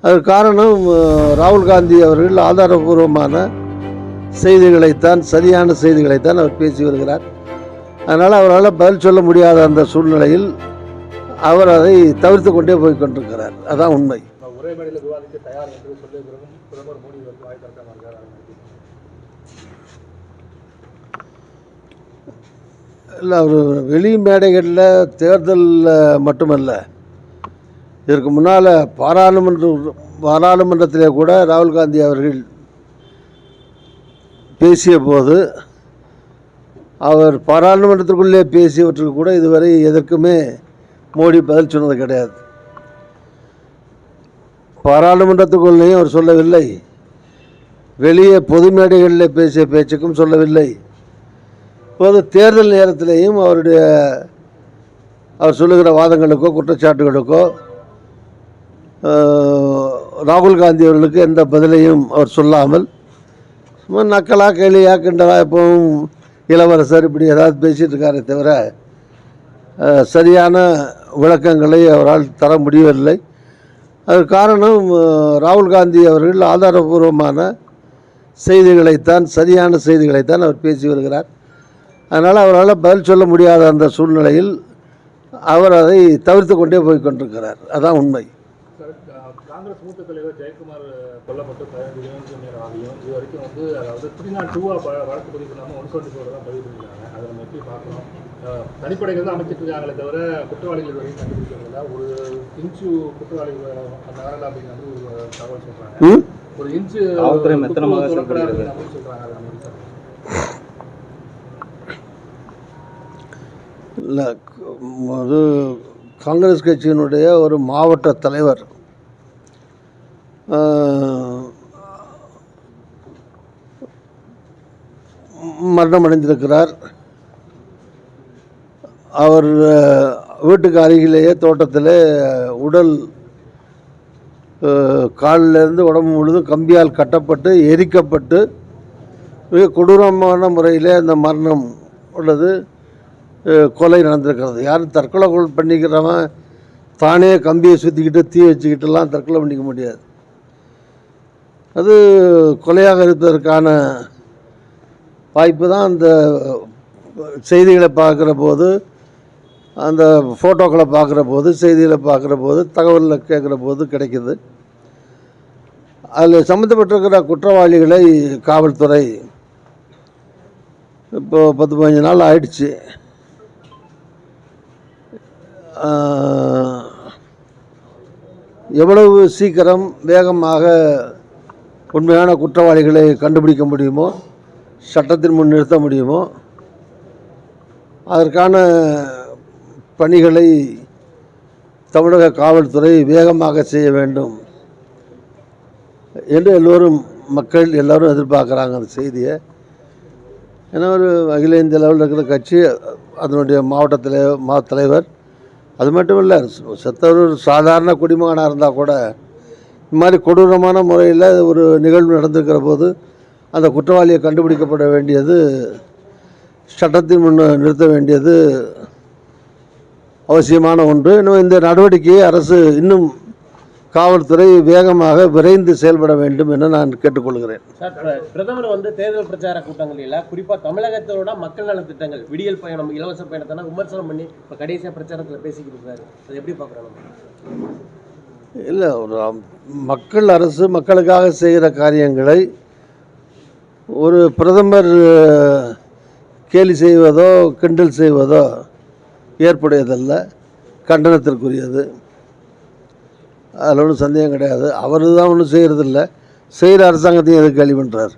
அதற்கு காரணம் ராகுல் காந்தி அவர்கள் ஆதாரபூர்வமான செய்திகளைத்தான், சரியான செய்திகளைத்தான் அவர் பேசி வருகிறார். அதனால் அவரால் பதில் சொல்ல முடியாத அந்த சூழ்நிலையில் அவர் அதை தவிர்த்து கொண்டே போய் கொண்டிருக்கிறார். அதான் உண்மை. இல்லை, அவர் வெளி மேடைகளில் தேர்தலில் மட்டுமல்ல, இதற்கு முன்னால் பாராளுமன்றத்திலே கூட ராகுல் காந்தி அவர்கள் பேசிய போது அவர் பாராளுமன்றத்திற்குள்ளே பேசியவற்றுக்கு கூட இதுவரை எதற்குமே மோடி பதில் சொன்னது கிடையாது. பாராளுமன்றத்துக்குள்ளேயும் அவர் சொல்லவில்லை, வெளியே பொது மேடைகளில் பேசிய பேச்சுக்கும் சொல்லவில்லை. இப்போது தேர்தல் நேரத்திலேயும் அவர் சொல்லுகிற வாதங்களுக்கோ குற்றச்சாட்டுகளுக்கோ ராகுல் காந்தி அவர்களுக்கு எந்த பதிலையும் அவர் சொல்லாமல் சும்மா நக்கலா கேலியா கிண்டலா எப்பவும் இளவரசர் இப்படி ஏதாவது பேசிகிட்டு இருக்காரே தவிர சரியான விளக்கங்களை அவரால் தர முடியவில்லை. அதற்கு காரணம் ராகுல் காந்தி அவர்கள் ஆதாரபூர்வமான செய்திகளைத்தான், சரியான செய்திகளைத்தான் அவர் பேசி வருகிறார். அதனால் அவரால் பதில் சொல்ல முடியாத அந்த சூழ்நிலையில் அவர் அதை தவிர்த்து கொண்டே போய் கொண்டிருக்கிறார். அதான் உண்மை. காங்கிரஸ் மூத்த தலைவர் ஜெயக்குமார் கொல்லப்பட்டு 15 தினங்களுக்கு மேல் ஆகியும் இது வரைக்கும் அதாவது 302 வழக்கு பதிவு பண்ணாமல் 124 தான் பதிவு பண்ணிருக்காங்க. அதை நம்ம எப்படி பார்க்கணும்? தனிப்படைகள் தான் அமைச்சிட்டு இருக்காங்களே தவிர குற்றவாளிகள் வரைக்கும் கண்டுபிடிக்கிறதுல ஒரு இன்ச்சு குற்றவாளிகள் நகரலாம் அப்படின்னு ஒரு தகவல் சொல்றாங்க. ஒரு இன்ச்சு சொல்றாங்க. இல்லை, அது காங்கிரஸ் கட்சியினுடைய ஒரு மாவட்ட தலைவர் மரணம் அடைந்திருக்கிறார். அவர் வீட்டுக்கு அருகிலேயே தோட்டத்தில் உடல் காலிலிருந்து உடம்பு முழுதும் கம்பியால் கட்டப்பட்டு எரிக்கப்பட்டு மிக கொடூரமான முறையில் அந்த மரணம் உள்ளது. கொலை நடந்திருக்கிறது. யாரும் தற்கொலை பண்ணிக்கிறவன் தானே கம்பியை சுற்றிக்கிட்டு தீ வச்சுக்கிட்டுலாம் தற்கொலை பண்ணிக்க முடியாது. அது கொலையாக இருப்பதற்கான வாய்ப்பு தான் அந்த செய்திகளை பார்க்குற போது, அந்த ஃபோட்டோக்களை பார்க்குற போது, செய்திகளை பார்க்குற போது, தகவலில் கேட்குற போது கிடைக்கிது. அதில் சம்மந்தப்பட்டிருக்கிற குற்றவாளிகளை காவல்துறை இப்போ 10-15 நாள் ஆயிடுச்சு. எவ்வளவு சீக்கிரம் வேகமாக உண்மையான குற்றவாளிகளை கண்டுபிடிக்க முடியுமோ, சட்டத்தின் முன் நிறுத்த முடியுமோ, அதற்கான பணிகளை தமிழக காவல்துறை வேகமாக செய்ய வேண்டும் என்று மக்கள் எல்லோரும் எதிர்பார்க்குறாங்க அந்த செய்தியை. ஏன்னா ஒரு அகில இந்திய லெவலில் இருக்கிற கட்சி, அதனுடைய மாவட்ட தலைவர், அது மட்டும் இல்லை, செத்தவர் சாதாரண குடிமகனாக இருந்தால் கூட இந்த மாதிரி கொடூரமான முறையில் ஒரு நிகழ்வு நடந்திருக்கிற போது அந்த குற்றவாளியை கண்டுபிடிக்கப்பட வேண்டியது, சட்டத்தின் முன் நிறுத்த வேண்டியது அவசியமான ஒன்று. இன்னும் இந்த நடவடிக்கையை அரசு இன்னும் காவல்துறை வேகமாக விரைந்து செயல்பட வேண்டும் என நான் கேட்டுக்கொள்கிறேன். பிரதமர் தேர்தல் பிரச்சார கூட்டங்களில் குறிப்பாக தமிழகத்தோட மக்கள் நல திட்டங்கள், விடியல் பயணம், இலவச பயணத்தை விமர்சனம் பண்ணி இப்போ கடைசியாக பிரச்சாரத்தில் பேசிக்கிட்டு இருக்காரு. அதை எப்படி பார்க்குறாங்க? இல்லை, ஒரு மக்கள் அரசு மக்களுக்காக செய்கிற காரியங்களை ஒரு பிரதமர் கேலி செய்வதோ கிண்டல் செய்வதோ ஏற்புடையதல்ல, கண்டனத்திற்குரியது. அதில் ஒன்றும் சந்தேகம் கிடையாது. அவர் தான் ஒன்றும் செய்கிறதில்ல, செய்கிற அரசாங்கத்தையும் எதுக்கு கேள்வி பண்ணுறார்?